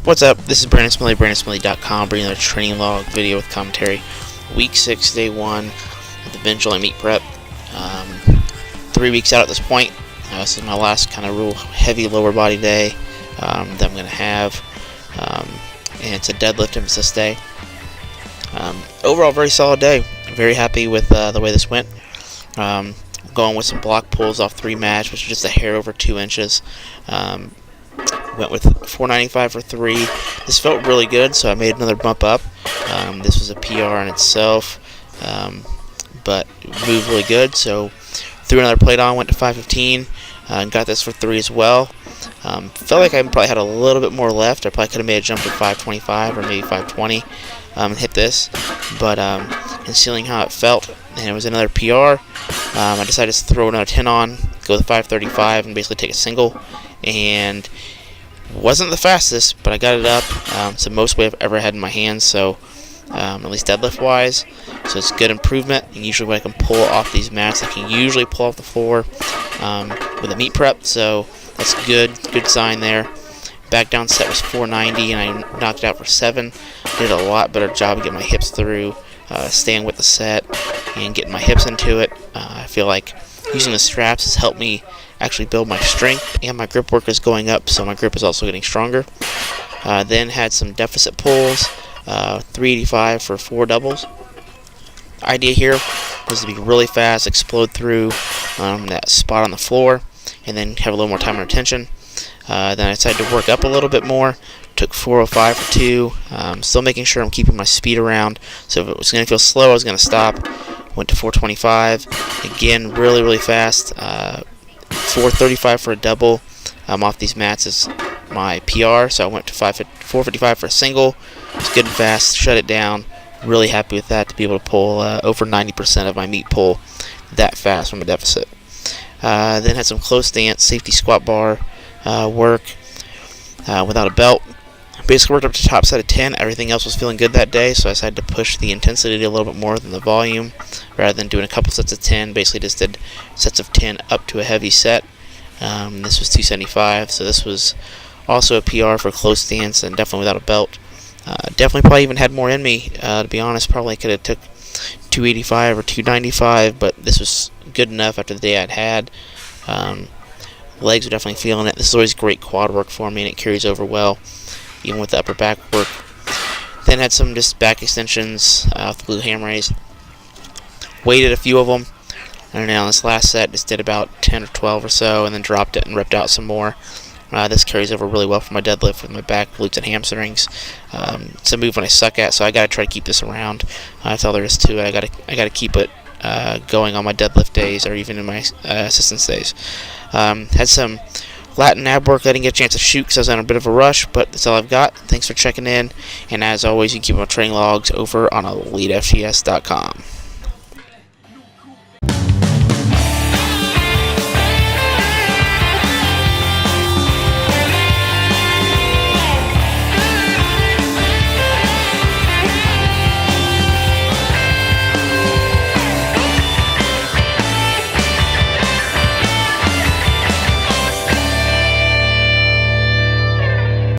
What's up? This is Brandon Smitley, BrandonSmitley.com, bringing another training log video with commentary. Week 6, Day 1 of the bench only meet prep. 3 weeks out at this point. This is my last kind of real heavy lower body day that I'm going to have. And it's a deadlift emphasis day. Overall, very solid day. Very happy with the way this went. Going with some block pulls off 3 match, which is just a hair over 2 inches. Went with 495 for 3. This felt really good, so I made another bump up. This was a PR in itself, but moved really good, so threw another plate on, went to 515, and got this for 3 as well. Felt like I probably had a little bit more left. I probably could have made a jump to 525 or maybe 520 and hit this, but in seeing how it felt, and it was another PR, I decided to throw another 10 on, go with 535, and basically take a single. And wasn't the fastest, but I got it up. It's the most weight I've ever had in my hands, so at least deadlift wise, so it's good improvement. And usually when I can pull off these mats, I can usually pull off the floor with a meet prep, so that's good sign there. Back down set was 490, and I knocked it out for 7. Did a lot better job of getting my hips through, staying with the set and getting my hips into it. I feel like using the straps has helped me actually build my strength, and my grip work is going up, so my grip is also getting stronger. Then had some deficit pulls, 385 for 4 doubles. Idea here was to be really fast, explode through that spot on the floor, and then have a little more time and attention. Then I decided to work up a little bit more. Took 405 for 2. Still making sure I'm keeping my speed around, so if it was going to feel slow, I was going to stop. Went to 425. Again, really fast. 435 for a double. Off these mats is my PR, so I went to 455 for a single. It's good and fast. Shut it down. Really happy with that, to be able to pull over 90% of my meet pull that fast from a deficit. Then had some close stance, safety squat bar work without a belt. Basically worked up to top set of 10. Everything else was feeling good that day, so I decided to push the intensity a little bit more than the volume, rather than doing a couple sets of 10. Basically just did sets of 10 up to a heavy set. This was 275, so this was also a PR for close stance and definitely without a belt. Definitely probably even had more in me, to be honest. Probably could have took 285 or 295, but this was good enough after the day I'd had. Legs are definitely feeling it. This is always great quad work for me, and it carries over well, even with the upper back work. Then had some just back extensions with glute ham raise. Weighted a few of them. And now this last set just did about 10 or 12 or so, and then dropped it and ripped out some more. This carries over really well for my deadlift with my back, glutes, and hamstrings. It's a move when I suck at, so I gotta try to keep this around. That's all there is to it. I gotta keep it going on my deadlift days, or even in my assistance days. Had some Latin ab work. I didn't get a chance to shoot because I was on a bit of a rush, but that's all I've got. Thanks for checking in, and as always, you can keep my training logs over on EliteFts.com.